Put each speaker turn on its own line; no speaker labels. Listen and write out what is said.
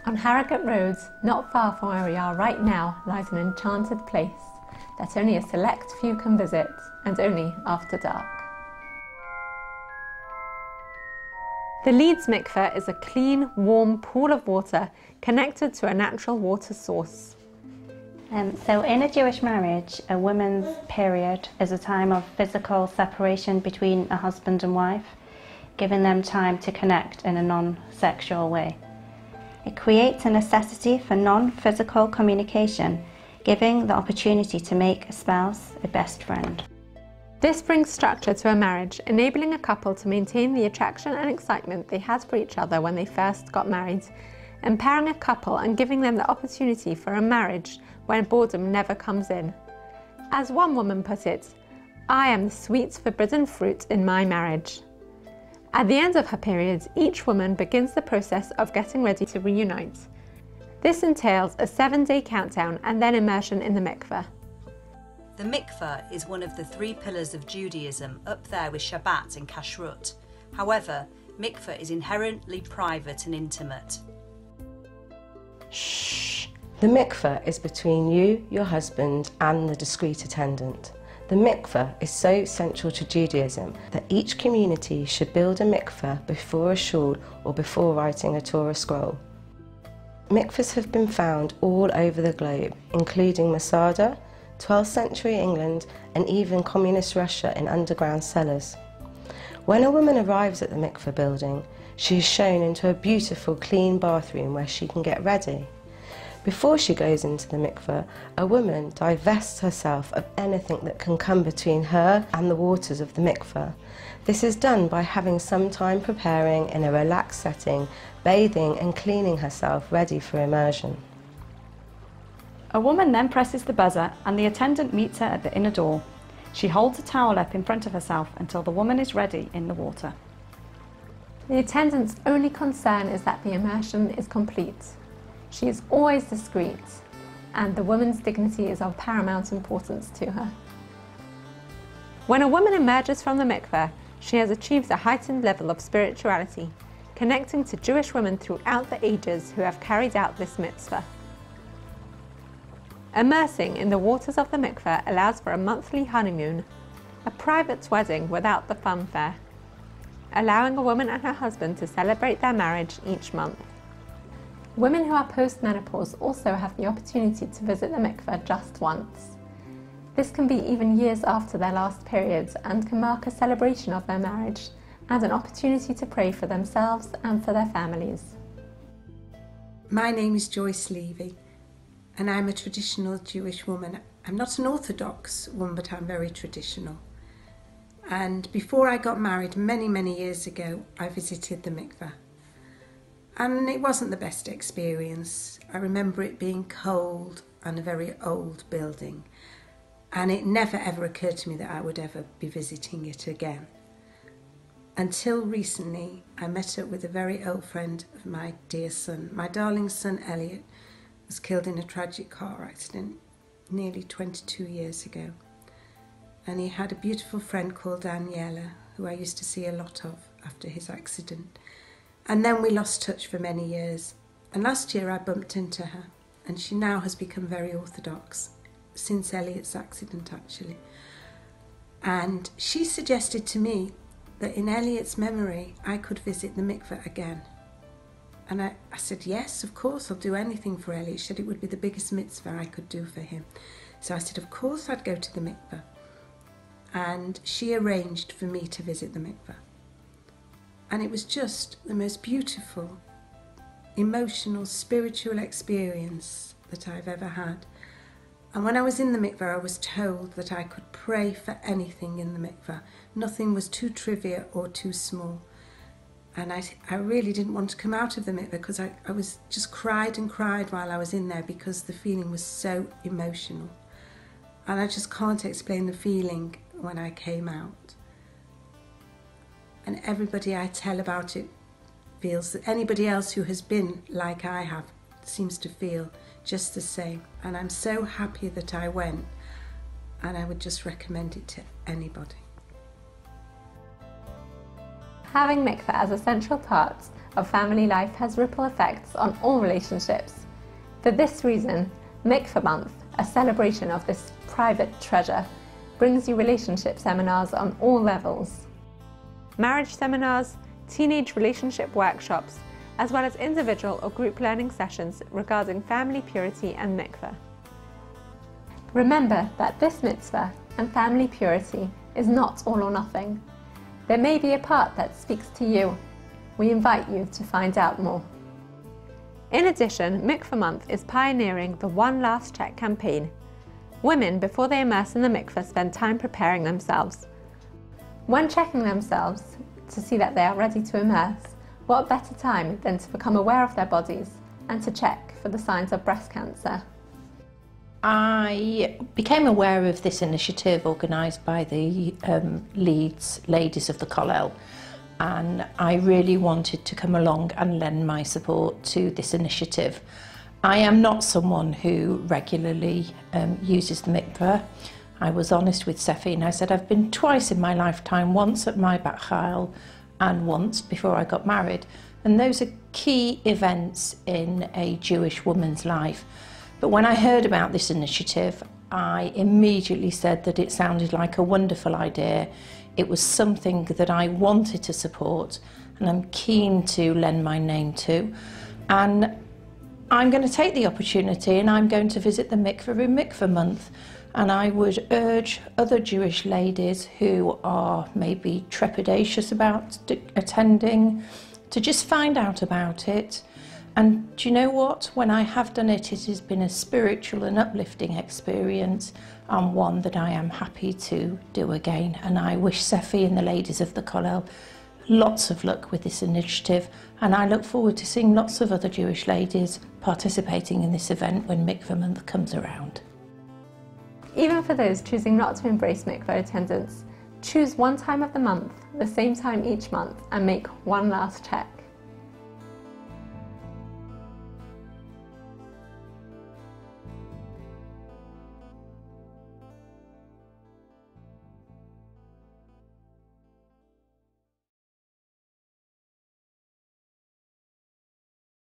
On Harrogate Road, not far from where we are right now, lies an enchanted place that only a select few can visit, and only after dark. The Leeds Mikvah is a clean, warm pool of water connected to a natural water source.
So in a Jewish marriage, a woman's period is a time of physical separation between a husband and wife, giving them time to connect in a non-sexual way. It creates a necessity for non-physical communication, giving the opportunity to make a spouse a best friend.
This brings structure to a marriage, enabling a couple to maintain the attraction and excitement they had for each other when they first got married, empowering a couple and giving them the opportunity for a marriage when boredom never comes in. As one woman put it, "I am the sweet forbidden fruit in my marriage." At the end of her period, each woman begins the process of getting ready to reunite. This entails a 7-day countdown and then immersion in the mikveh.
The mikveh is one of the 3 pillars of Judaism, up there with Shabbat and Kashrut. However, mikveh is inherently private and intimate.
Shh! The mikveh is between you, your husband, and the discreet attendant. The mikveh is so central to Judaism that each community should build a mikveh before a shul or before writing a Torah scroll. Mikvahs have been found all over the globe, including Masada, 12th century England, and even communist Russia in underground cellars. When a woman arrives at the mikveh building, she is shown into a beautiful clean bathroom where she can get ready. Before she goes into the mikveh, a woman divests herself of anything that can come between her and the waters of the mikveh. This is done by having some time preparing in a relaxed setting, bathing and cleaning herself ready for immersion.
A woman then presses the buzzer and the attendant meets her at the inner door. She holds a towel up in front of herself until the woman is ready in the water.
The attendant's only concern is that the immersion is complete. She is always discreet, and the woman's dignity is of paramount importance to her. When a woman emerges from the mikveh, she has achieved a heightened level of spirituality, connecting to Jewish women throughout the ages who have carried out this mitzvah. Immersing in the waters of the mikveh allows for a monthly honeymoon, a private wedding without the funfair, allowing a woman and her husband to celebrate their marriage each month. Women who are post-menopause also have the opportunity to visit the mikveh just once. This can be even years after their last periods and can mark a celebration of their marriage and an opportunity to pray for themselves and for their families.
My name is Joyce Levy and I'm a traditional Jewish woman. I'm not an Orthodox one, but I'm very traditional. And before I got married many years ago, I visited the mikveh. And it wasn't the best experience. I remember it being cold and a very old building. And it never ever occurred to me that I would ever be visiting it again. Until recently, I met up with a very old friend of my dear son. My darling son, Elliot, was killed in a tragic car accident nearly 22 years ago. And he had a beautiful friend called Daniela, who I used to see a lot of after his accident. And then we lost touch for many years. And last year I bumped into her, and she now has become very Orthodox, since Elliot's accident actually. And she suggested to me that in Elliot's memory I could visit the mikveh again. And I said, yes, of course, I'll do anything for Elliot. She said it would be the biggest mitzvah I could do for him. So I said, of course I'd go to the mikveh. And she arranged for me to visit the mikveh. And it was just the most beautiful, emotional, spiritual experience that I've ever had. And when I was in the mikveh, I was told that I could pray for anything in the mikveh. Nothing was too trivial or too small. And I really didn't want to come out of the mikveh because I was just cried and cried while I was in there because the feeling was so emotional. And I just can't explain the feeling when I came out. And everybody I tell about it feels that anybody else who has been like I have seems to feel just the same. And I'm so happy that I went, and I would just recommend it to anybody.
Having mikveh as a central part of family life has ripple effects on all relationships. For this reason, Mikvah Month, a celebration of this private treasure, brings you relationship seminars on all levels. Marriage seminars, teenage relationship workshops, as well as individual or group learning sessions regarding family purity and mikvah. Remember that this mitzvah and family purity is not all or nothing. There may be a part that speaks to you. We invite you to find out more. In addition, Mikvah Month is pioneering the One Last Check campaign. Women, before they immerse in the mikvah, spend time preparing themselves. When checking themselves to see that they are ready to immerse, what better time than to become aware of their bodies and to check for the signs of breast cancer?
I became aware of this initiative organised by the Leeds Ladies of the Kollel, and I really wanted to come along and lend my support to this initiative. I am not someone who regularly uses the mikveh. I was honest with Seffi and I said I've been twice in my lifetime, once at my bat chayil and once before I got married, and those are key events in a Jewish woman's life. But when I heard about this initiative, I immediately said that it sounded like a wonderful idea. It was something that I wanted to support and I'm keen to lend my name to. And I'm going to take the opportunity and I'm going to visit the mikveh in Mikvah Month. And I would urge other Jewish ladies who are maybe trepidatious about attending to just find out about it. And do you know what? When I have done it, it has been a spiritual and uplifting experience, and one that I am happy to do again. And I wish Seffi and the Ladies of the Kollel lots of luck with this initiative, and I look forward to seeing lots of other Jewish ladies participating in this event when Mikvah Month comes around.
Even for those choosing not to embrace mikvah attendance, choose one time of the month, the same time each month, and make one last check.